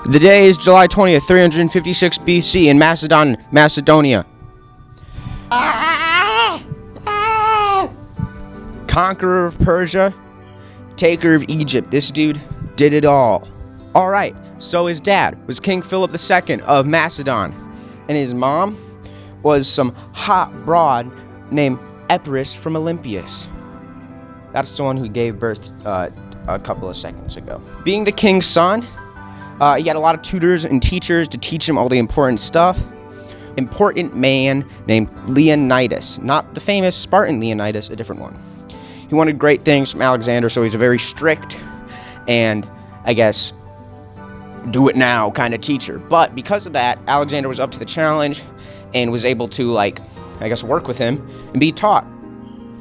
The day is July 20th, 356 BC in Macedonia. Conqueror of Persia, taker of Egypt. This dude did it all. Alright, so his dad was King Philip II of Macedon, and his mom was some hot broad named Epirus from Olympias. That's the one who gave birth a couple of seconds ago. Being the king's son, he had a lot of tutors and teachers to teach him all the important stuff. Important man named Leonidas, not the famous Spartan Leonidas, a different one. He wanted great things from Alexander, so he's a very strict and, I guess, do it now kind of teacher. But because of that, Alexander was up to the challenge and was able to, work with him and be taught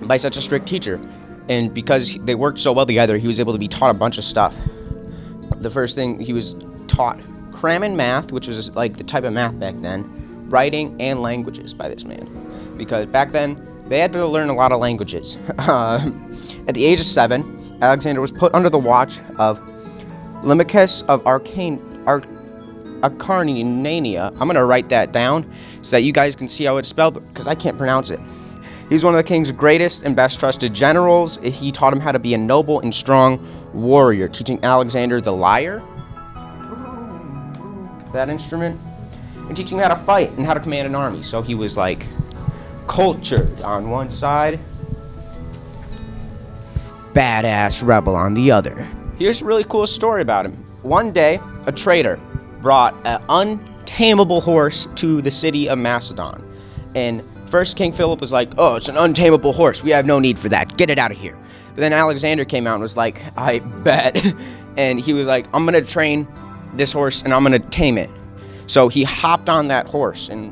by such a strict teacher. And because they worked so well together, he was able to be taught a bunch of stuff. The first thing he was taught, cramming math, which was like the type of math back then, writing, and languages by this man. Because back then, they had to learn a lot of languages. At the age of 7, Alexander was put under the watch of Limachus of Acarnania. I'm going to write that down so that you guys can see how it's spelled, because I can't pronounce it. He's one of the king's greatest and best trusted generals. He taught him how to be a noble and strong warrior, teaching Alexander the lyre, that instrument, and teaching him how to fight and how to command an army. So he was like cultured on one side, badass rebel on the other. Here's a really cool story about him. One day, a trader brought an untamable horse to the city of Macedon. And first King Philip was like, oh, it's an untamable horse. We have no need for that. Get it out of here. But then Alexander came out and was like, I bet. And he was like, I'm going to train this horse and I'm going to tame it. So he hopped on that horse and,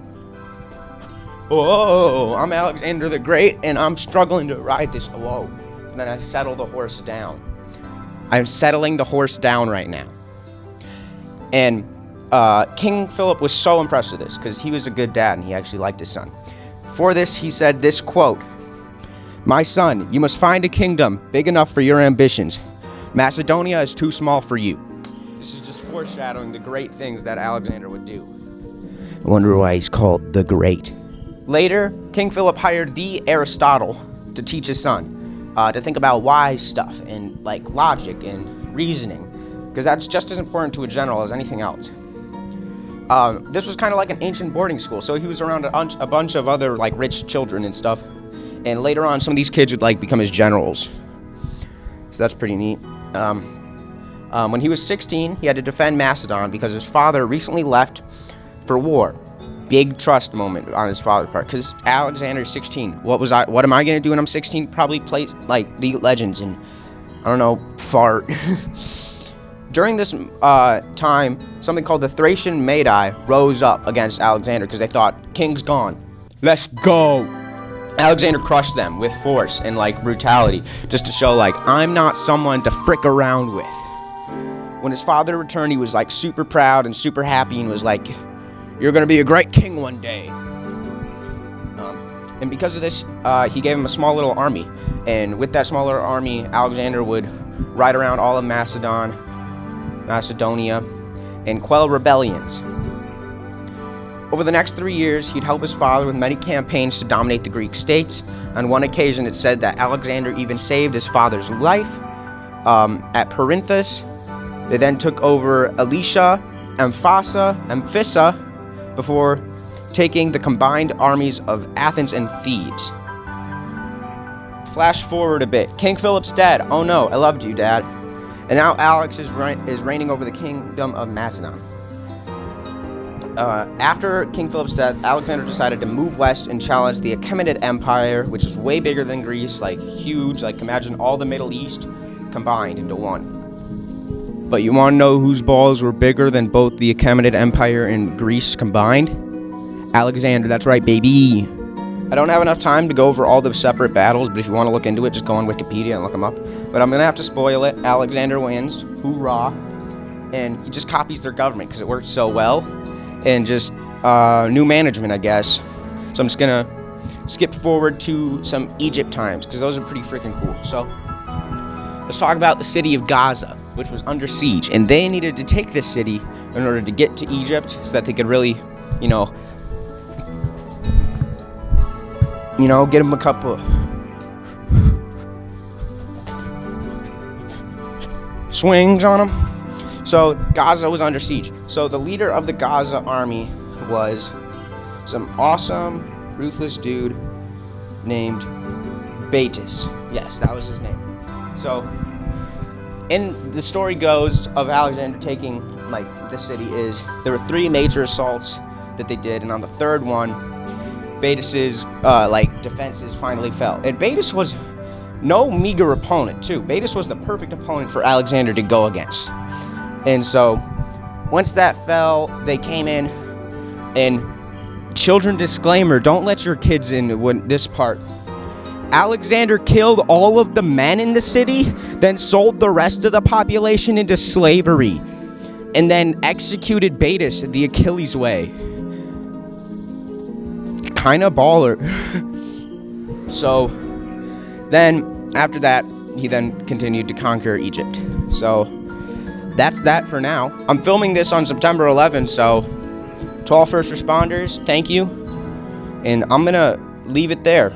whoa, I'm Alexander the Great and I'm struggling to ride this. Whoa. And then I settle the horse down. I'm settling the horse down right now. And King Philip was so impressed with this because he was a good dad and he actually liked his son. For this, he said this quote, "My son, you must find a kingdom big enough for your ambitions. Macedonia is too small for you." This is just foreshadowing the great things that Alexander would do. I wonder why he's called the Great. Later, King Philip hired the Aristotle to teach his son to think about wise stuff and like logic and reasoning, because that's just as important to a general as anything else. This was kind of like an ancient boarding school, so he was around a bunch of other like rich children and stuff. And later on, some of these kids would like become his generals. So that's pretty neat. When he was 16, he had to defend Macedon because his father recently left for war. Big trust moment on his father's part, because Alexander's 16. What am I gonna do when I'm 16? Probably play like League of Legends and I don't know, fart. During this time, something called the Thracian Magi rose up against Alexander because they thought, king's gone, let's go. Alexander crushed them with force and like brutality, just to show like, I'm not someone to frick around with. When his father returned, he was like super proud and super happy and was like, you're gonna be a great king one day. And because of this, he gave him a small little army. And with that small little army, Alexander would ride around all of Macedonia, and quell rebellions. Over the next 3 years, he'd help his father with many campaigns to dominate the Greek states. On one occasion, it said that Alexander even saved his father's life. At Perinthus, they then took over Alicia, Amphissa, before taking the combined armies of Athens and Thebes. Flash forward a bit. King Philip's dead. Oh no, I loved you, Dad. And now Alex is reigning over the kingdom of Macedon. After King Philip's death, Alexander decided to move west and challenge the Achaemenid Empire, which is way bigger than Greece, like huge, like imagine all the Middle East combined into one. But you want to know whose balls were bigger than both the Achaemenid Empire and Greece combined? Alexander, that's right, baby. I don't have enough time to go over all the separate battles, but if you want to look into it, just go on Wikipedia and look them up. But I'm going to have to spoil it. Alexander wins. Hoorah. And he just copies their government because it worked so well. And just new management, I guess. So I'm just going to skip forward to some Egypt times because those are pretty freaking cool. So let's talk about the city of Gaza, which was under siege, and they needed to take this city in order to get to Egypt so that they could really, get them a couple swings on them. So Gaza was under siege. So the leader of the Gaza army was some awesome, ruthless dude named Betis. Yes, that was his name. So, and the story goes of Alexander taking the city is there were 3 major assaults that they did, and on the third one, Betis's defenses finally fell. And Betis was no meager opponent too. Betis was the perfect opponent for Alexander to go against. And so, once that fell, they came in, and children disclaimer, don't let your kids in when this part. Alexander killed all of the men in the city, then sold the rest of the population into slavery, and then executed Betis the Achilles way. Kinda baller. So, then, after that, he then continued to conquer Egypt. So, that's that for now. I'm filming this on September 11th, so to all first responders, thank you. And I'm gonna leave it there.